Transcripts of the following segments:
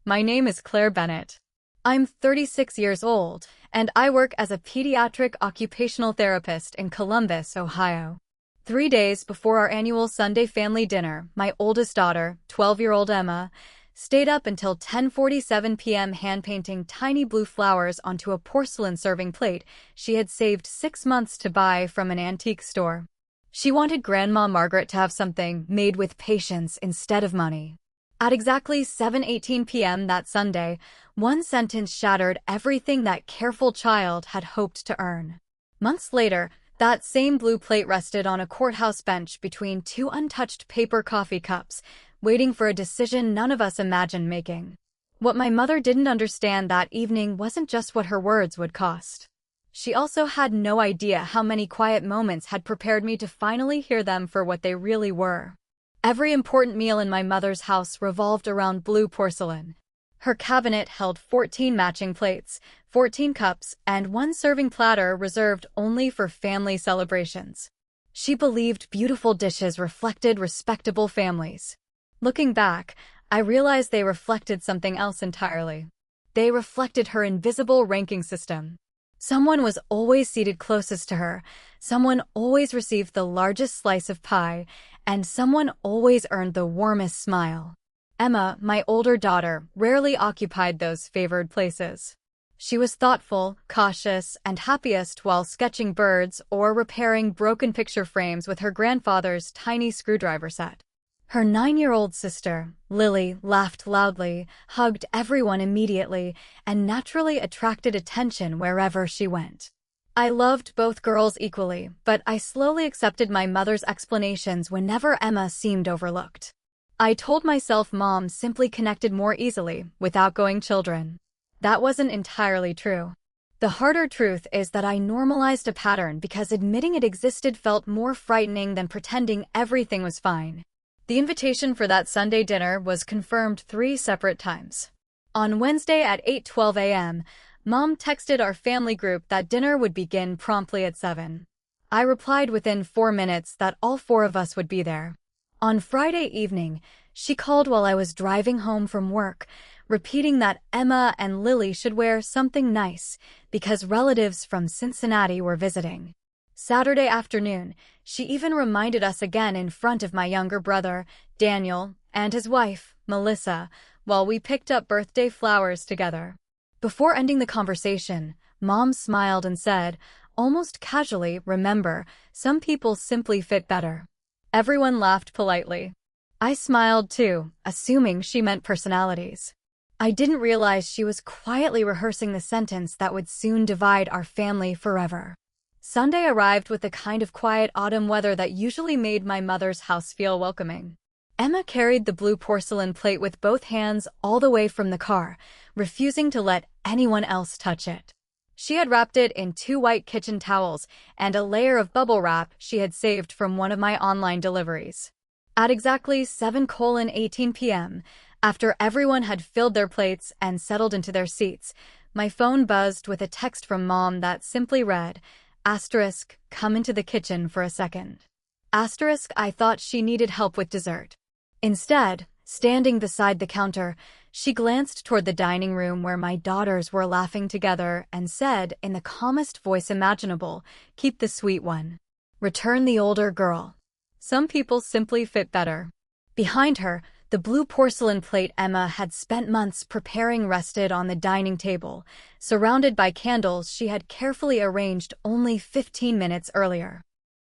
My name is Claire Bennett. I'm 36 years old, and I work as a pediatric occupational therapist in Columbus, Ohio. 3 days before our annual Sunday family dinner, my oldest daughter, 12-year-old Emma, stayed up until 10:47 p.m. hand-painting tiny blue flowers onto a porcelain serving plate she had saved 6 months to buy from an antique store. She wanted Grandma Margaret to have something made with patience instead of money. At exactly 7:18 p.m. that Sunday, one sentence shattered everything that careful child had hoped to earn. Months later, that same blue plate rested on a courthouse bench between two untouched paper coffee cups, waiting for a decision none of us imagined making. What my mother didn't understand that evening wasn't just what her words would cost. She also had no idea how many quiet moments had prepared me to finally hear them for what they really were. Every important meal in my mother's house revolved around blue porcelain. Her cabinet held 14 matching plates, 14 cups, and one serving platter reserved only for family celebrations. She believed beautiful dishes reflected respectable families. Looking back, I realized they reflected something else entirely. They reflected her invisible ranking system. Someone was always seated closest to her, someone always received the largest slice of pie, and someone always earned the warmest smile. Emma, my older daughter, rarely occupied those favored places. She was thoughtful, cautious, and happiest while sketching birds or repairing broken picture frames with her grandfather's tiny screwdriver set. Her 9-year-old sister, Lily, laughed loudly, hugged everyone immediately, and naturally attracted attention wherever she went. I loved both girls equally, but I slowly accepted my mother's explanations whenever Emma seemed overlooked. I told myself Mom simply connected more easily with outgoing children. That wasn't entirely true. The harder truth is that I normalized a pattern because admitting it existed felt more frightening than pretending everything was fine. The invitation for that Sunday dinner was confirmed 3 separate times. On Wednesday at 8:12 a.m., Mom texted our family group that dinner would begin promptly at 7. I replied within 4 minutes that all 4 of us would be there. On Friday evening, she called while I was driving home from work, repeating that Emma and Lily should wear something nice because relatives from Cincinnati were visiting. Saturday afternoon, she even reminded us again in front of my younger brother, Daniel, and his wife, Melissa, while we picked up birthday flowers together. Before ending the conversation, Mom smiled and said, almost casually, "Remember, some people simply fit better." Everyone laughed politely. I smiled too, assuming she meant personalities. I didn't realize she was quietly rehearsing the sentence that would soon divide our family forever. Sunday arrived with the kind of quiet autumn weather that usually made my mother's house feel welcoming. Emma carried the blue porcelain plate with both hands all the way from the car, refusing to let anyone else touch it. She had wrapped it in 2 white kitchen towels and a layer of bubble wrap she had saved from one of my online deliveries. At exactly 7:18 p.m., after everyone had filled their plates and settled into their seats, my phone buzzed with a text from Mom that simply read, *, come into the kitchen for a second. *, I thought she needed help with dessert. Instead, standing beside the counter, she glanced toward the dining room where my daughters were laughing together and said in the calmest voice imaginable, "Keep the sweet one. Return the older girl. Some people simply fit better." Behind her, the blue porcelain plate Emma had spent months preparing rested on the dining table, surrounded by candles she had carefully arranged only 15 minutes earlier.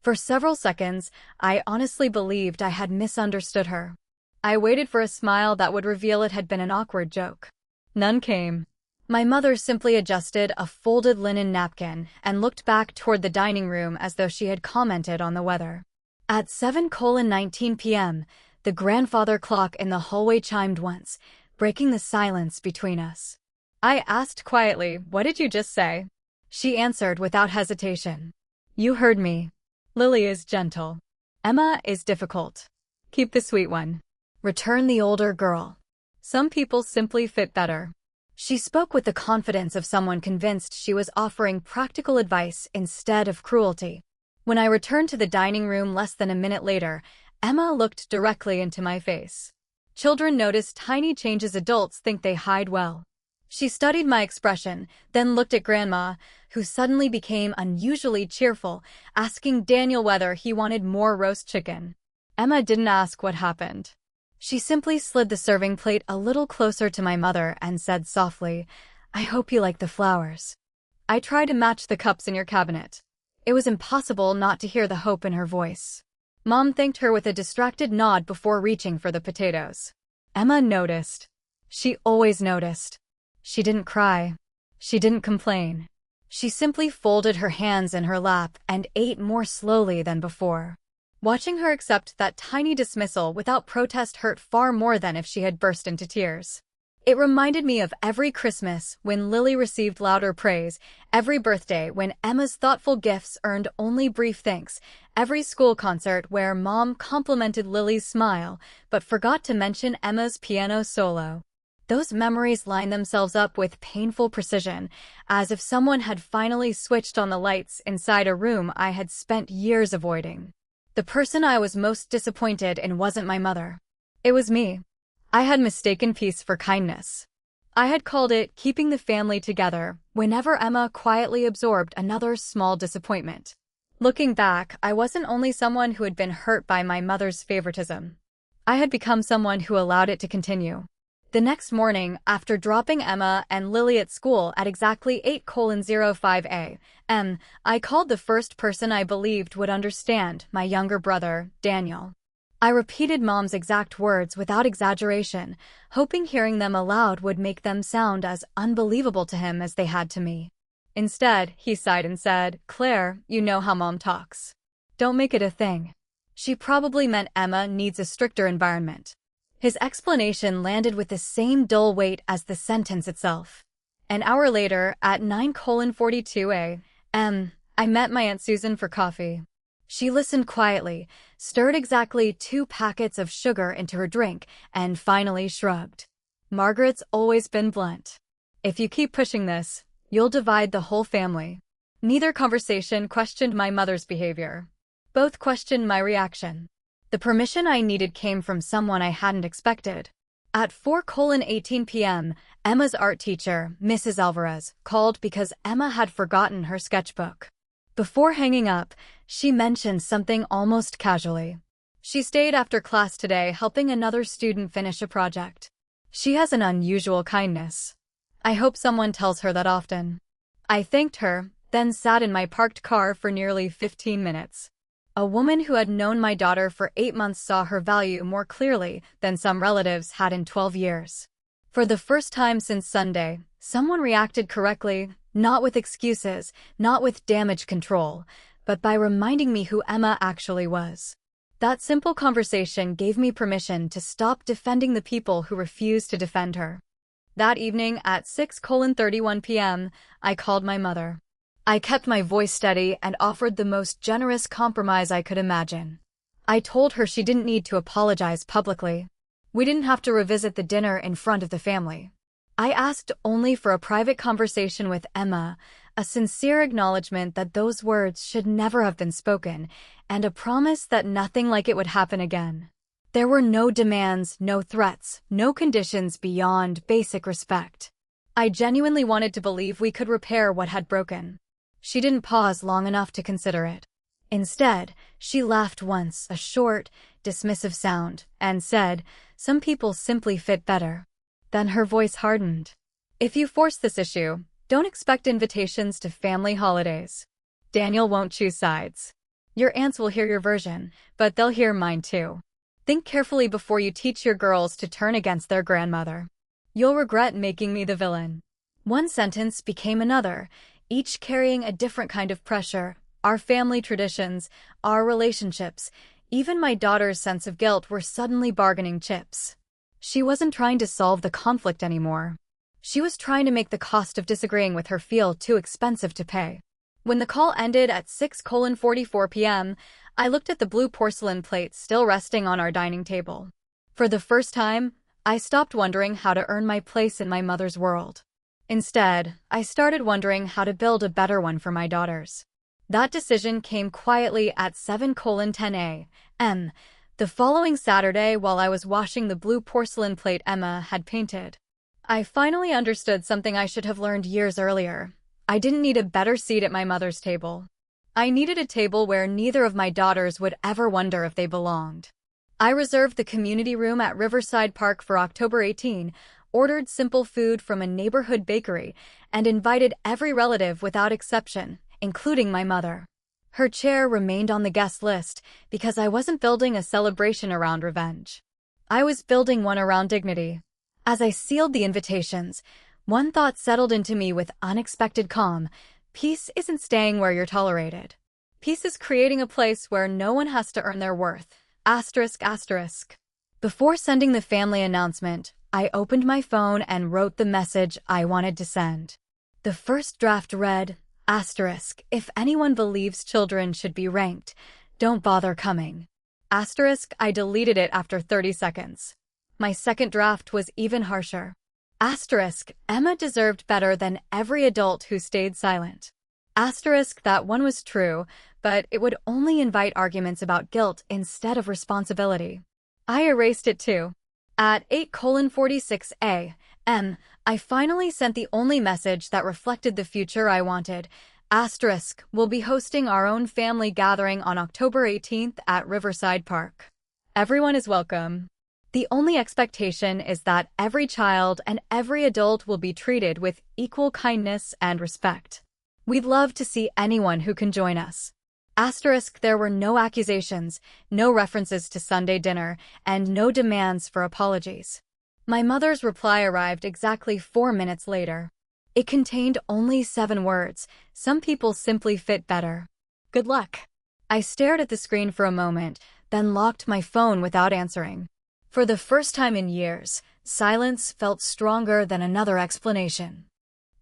For several seconds, I honestly believed I had misunderstood her. I waited for a smile that would reveal it had been an awkward joke. None came. My mother simply adjusted a folded linen napkin and looked back toward the dining room as though she had commented on the weather. At 7:19 p.m., the grandfather clock in the hallway chimed once, breaking the silence between us. I asked quietly, "What did you just say?" She answered without hesitation. "You heard me. Lily is gentle. Emma is difficult. Keep the sweet one. Return the older girl. Some people simply fit better." She spoke with the confidence of someone convinced she was offering practical advice instead of cruelty. When I returned to the dining room less than a minute later, Emma looked directly into my face. Children notice tiny changes adults think they hide well. She studied my expression, then looked at Grandma, who suddenly became unusually cheerful, asking Daniel whether he wanted more roast chicken. Emma didn't ask what happened. She simply slid the serving plate a little closer to my mother and said softly, "I hope you like the flowers. I tried to match the cups in your cabinet." It was impossible not to hear the hope in her voice. Mom thanked her with a distracted nod before reaching for the potatoes. Emma noticed. She always noticed. She didn't cry. She didn't complain. She simply folded her hands in her lap and ate more slowly than before. Watching her accept that tiny dismissal without protest hurt far more than if she had burst into tears. It reminded me of every Christmas when Lily received louder praise, every birthday when Emma's thoughtful gifts earned only brief thanks, every school concert where Mom complimented Lily's smile but forgot to mention Emma's piano solo. Those memories line themselves up with painful precision, as if someone had finally switched on the lights inside a room I had spent years avoiding. The person I was most disappointed in wasn't my mother. It was me. I had mistaken peace for kindness. I had called it keeping the family together whenever Emma quietly absorbed another small disappointment. Looking back, I wasn't only someone who had been hurt by my mother's favoritism. I had become someone who allowed it to continue. The next morning, after dropping Emma and Lily at school at exactly 8:05 a.m., I called the first person I believed would understand, my younger brother, Daniel. I repeated Mom's exact words without exaggeration, hoping hearing them aloud would make them sound as unbelievable to him as they had to me. Instead, he sighed and said, "Claire, you know how Mom talks. Don't make it a thing. She probably meant Emma needs a stricter environment." His explanation landed with the same dull weight as the sentence itself. An hour later, at 9:42 a.m., I met my Aunt Susan for coffee. She listened quietly, stirred exactly 2 packets of sugar into her drink, and finally shrugged. "Margaret's always been blunt. If you keep pushing this, you'll divide the whole family." Neither conversation questioned my mother's behavior. Both questioned my reaction. The permission I needed came from someone I hadn't expected. At 4:18 p.m., Emma's art teacher, Mrs. Alvarez, called because Emma had forgotten her sketchbook. Before hanging up, she mentioned something almost casually. She stayed after class today helping another student finish a project. She has an unusual kindness. I hope someone tells her that often. I thanked her, then sat in my parked car for nearly 15 minutes. A woman who had known my daughter for 8 months saw her value more clearly than some relatives had in 12 years. For the first time since Sunday, someone reacted correctly, not with excuses, not with damage control, but by reminding me who Emma actually was. That simple conversation gave me permission to stop defending the people who refused to defend her. That evening at 6:31 p.m., I called my mother. I kept my voice steady and offered the most generous compromise I could imagine. I told her she didn't need to apologize publicly. We didn't have to revisit the dinner in front of the family. I asked only for a private conversation with Emma, a sincere acknowledgement that those words should never have been spoken, and a promise that nothing like it would happen again. There were no demands, no threats, no conditions beyond basic respect. I genuinely wanted to believe we could repair what had broken. She didn't pause long enough to consider it. Instead, she laughed once, a short, dismissive sound, and said, "Some people simply fit better." Then her voice hardened. "If you force this issue, don't expect invitations to family holidays. Daniel won't choose sides. Your aunts will hear your version, but they'll hear mine too. Think carefully before you teach your girls to turn against their grandmother. You'll regret making me the villain." One sentence became another, each carrying a different kind of pressure. Our family traditions, our relationships, even my daughter's sense of guilt were suddenly bargaining chips. She wasn't trying to solve the conflict anymore. She was trying to make the cost of disagreeing with her feel too expensive to pay. When the call ended at 6:44 p.m., I looked at the blue porcelain plate still resting on our dining table. For the first time, I stopped wondering how to earn my place in my mother's world. Instead, I started wondering how to build a better one for my daughters. That decision came quietly at 7:10 a.m., The following Saturday, while I was washing the blue porcelain plate Emma had painted, I finally understood something I should have learned years earlier. I didn't need a better seat at my mother's table. I needed a table where neither of my daughters would ever wonder if they belonged. I reserved the community room at Riverside Park for October 18, ordered simple food from a neighborhood bakery, and invited every relative without exception, including my mother. Her chair remained on the guest list because I wasn't building a celebration around revenge. I was building one around dignity. As I sealed the invitations, one thought settled into me with unexpected calm. Peace isn't staying where you're tolerated. Peace is creating a place where no one has to earn their worth. ***. Before sending the family announcement, I opened my phone and wrote the message I wanted to send. The first draft read, ***, if anyone believes children should be ranked, don't bother coming. ***, I deleted it after 30 seconds. My second draft was even harsher. ***, Emma deserved better than every adult who stayed silent. That one was true, but it would only invite arguments about guilt instead of responsibility. I erased it too. At 8:46 a.m., I finally sent the only message that reflected the future I wanted. ***, we'll be hosting our own family gathering on October 18th at Riverside Park. Everyone is welcome. The only expectation is that every child and every adult will be treated with equal kindness and respect. We'd love to see anyone who can join us. There were no accusations, no references to Sunday dinner, and no demands for apologies. My mother's reply arrived exactly 4 minutes later. It contained only 7 words. Some people simply fit better. Good luck. I stared at the screen for a moment, then locked my phone without answering. For the first time in years, silence felt stronger than another explanation.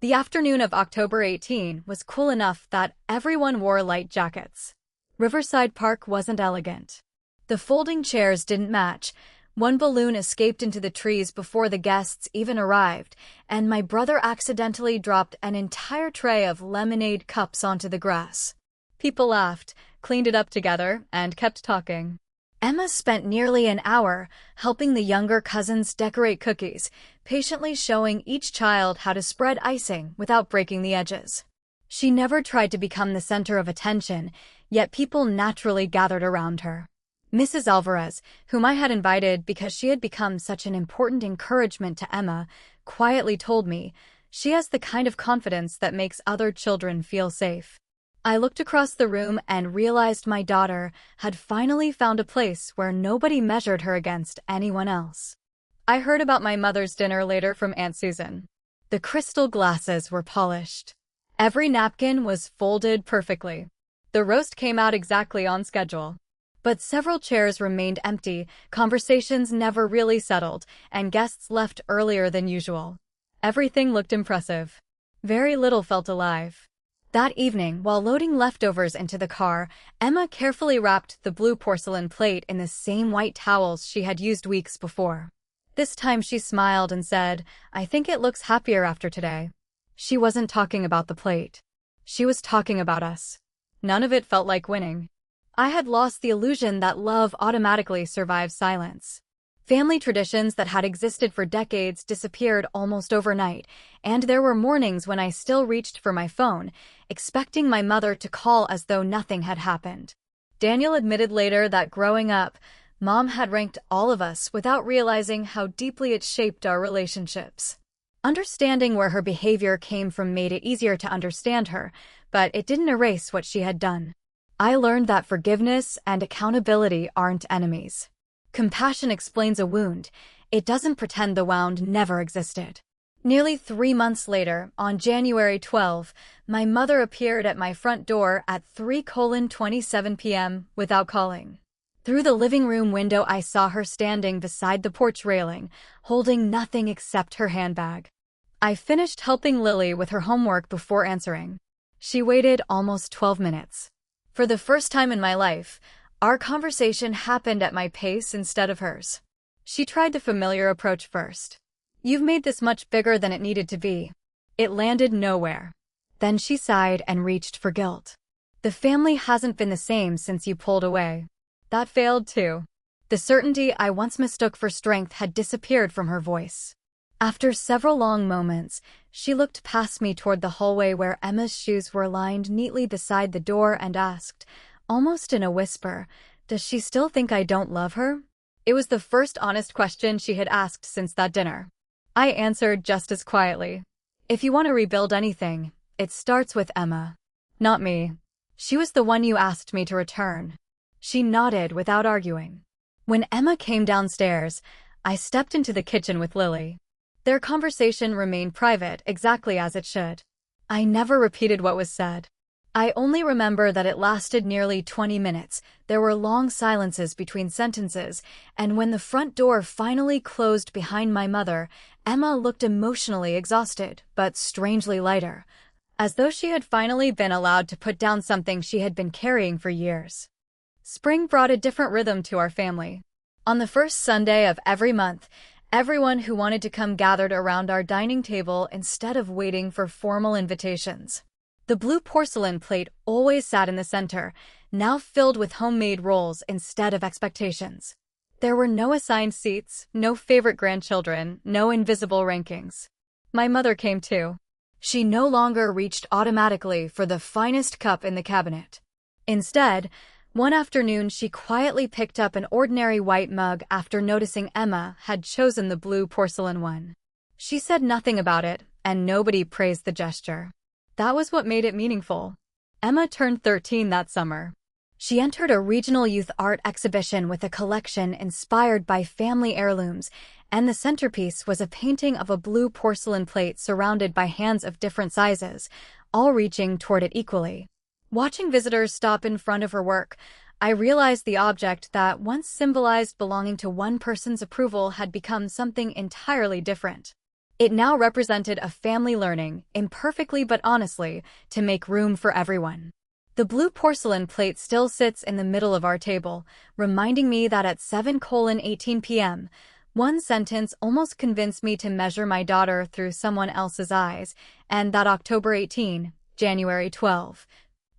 The afternoon of October 18 was cool enough that everyone wore light jackets. Riverside Park wasn't elegant. The folding chairs didn't match. One balloon escaped into the trees before the guests even arrived, and my brother accidentally dropped an entire tray of lemonade cups onto the grass. People laughed, cleaned it up together, and kept talking. Emma spent nearly an hour helping the younger cousins decorate cookies, patiently showing each child how to spread icing without breaking the edges. She never tried to become the center of attention, yet people naturally gathered around her. Mrs. Alvarez, whom I had invited because she had become such an important encouragement to Emma, quietly told me, she has the kind of confidence that makes other children feel safe. I looked across the room and realized my daughter had finally found a place where nobody measured her against anyone else. I heard about my mother's dinner later from Aunt Susan. The crystal glasses were polished. Every napkin was folded perfectly. The roast came out exactly on schedule. But several chairs remained empty, conversations never really settled, and guests left earlier than usual. Everything looked impressive. Very little felt alive. That evening, while loading leftovers into the car, Emma carefully wrapped the blue porcelain plate in the same white towels she had used weeks before. This time she smiled and said, "I think it looks happier after today." She wasn't talking about the plate. She was talking about us. None of it felt like winning. I had lost the illusion that love automatically survives silence. Family traditions that had existed for decades disappeared almost overnight, and there were mornings when I still reached for my phone, expecting my mother to call as though nothing had happened. Daniel admitted later that growing up, Mom had ranked all of us without realizing how deeply it shaped our relationships. Understanding where her behavior came from made it easier to understand her, but it didn't erase what she had done. I learned that forgiveness and accountability aren't enemies. Compassion explains a wound. It doesn't pretend the wound never existed. Nearly 3 months later, on January 12, my mother appeared at my front door at 3:27 p.m. without calling. Through the living room window, I saw her standing beside the porch railing, holding nothing except her handbag. I finished helping Lily with her homework before answering. She waited almost 12 minutes. For the first time in my life, our conversation happened at my pace instead of hers. She tried the familiar approach first. "You've made this much bigger than it needed to be." It landed nowhere. Then she sighed and reached for guilt. "The family hasn't been the same since you pulled away." That failed too. The certainty I once mistook for strength had disappeared from her voice. After several long moments, she looked past me toward the hallway where Emma's shoes were lined neatly beside the door and asked, almost in a whisper, "Does she still think I don't love her?" It was the first honest question she had asked since that dinner. I answered just as quietly, "If you want to rebuild anything, it starts with Emma. Not me. She was the one you asked me to return." She nodded without arguing. When Emma came downstairs, I stepped into the kitchen with Lily. Their conversation remained private, exactly as it should. I never repeated what was said. I only remember that it lasted nearly 20 minutes. There were long silences between sentences, and when the front door finally closed behind my mother, Emma looked emotionally exhausted, but strangely lighter, as though she had finally been allowed to put down something she had been carrying for years. Spring brought a different rhythm to our family. On the first Sunday of every month, everyone who wanted to come gathered around our dining table instead of waiting for formal invitations. The blue porcelain plate always sat in the center, now filled with homemade rolls instead of expectations. There were no assigned seats, no favorite grandchildren, no invisible rankings. My mother came too. She no longer reached automatically for the finest cup in the cabinet. Instead, one afternoon she quietly picked up an ordinary white mug after noticing Emma had chosen the blue porcelain one. She said nothing about it, and nobody praised the gesture. That was what made it meaningful. Emma turned 13 that summer. She entered a regional youth art exhibition with a collection inspired by family heirlooms, and the centerpiece was a painting of a blue porcelain plate surrounded by hands of different sizes, all reaching toward it equally. Watching visitors stop in front of her work, I realized the object that once symbolized belonging to one person's approval had become something entirely different. It now represented a family learning, imperfectly but honestly, to make room for everyone. The blue porcelain plate still sits in the middle of our table, reminding me that at 7:18 p.m., one sentence almost convinced me to measure my daughter through someone else's eyes, and that October 18, January 12,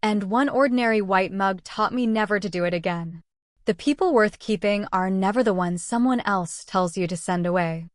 and one ordinary white mug taught me never to do it again. The people worth keeping are never the ones someone else tells you to send away.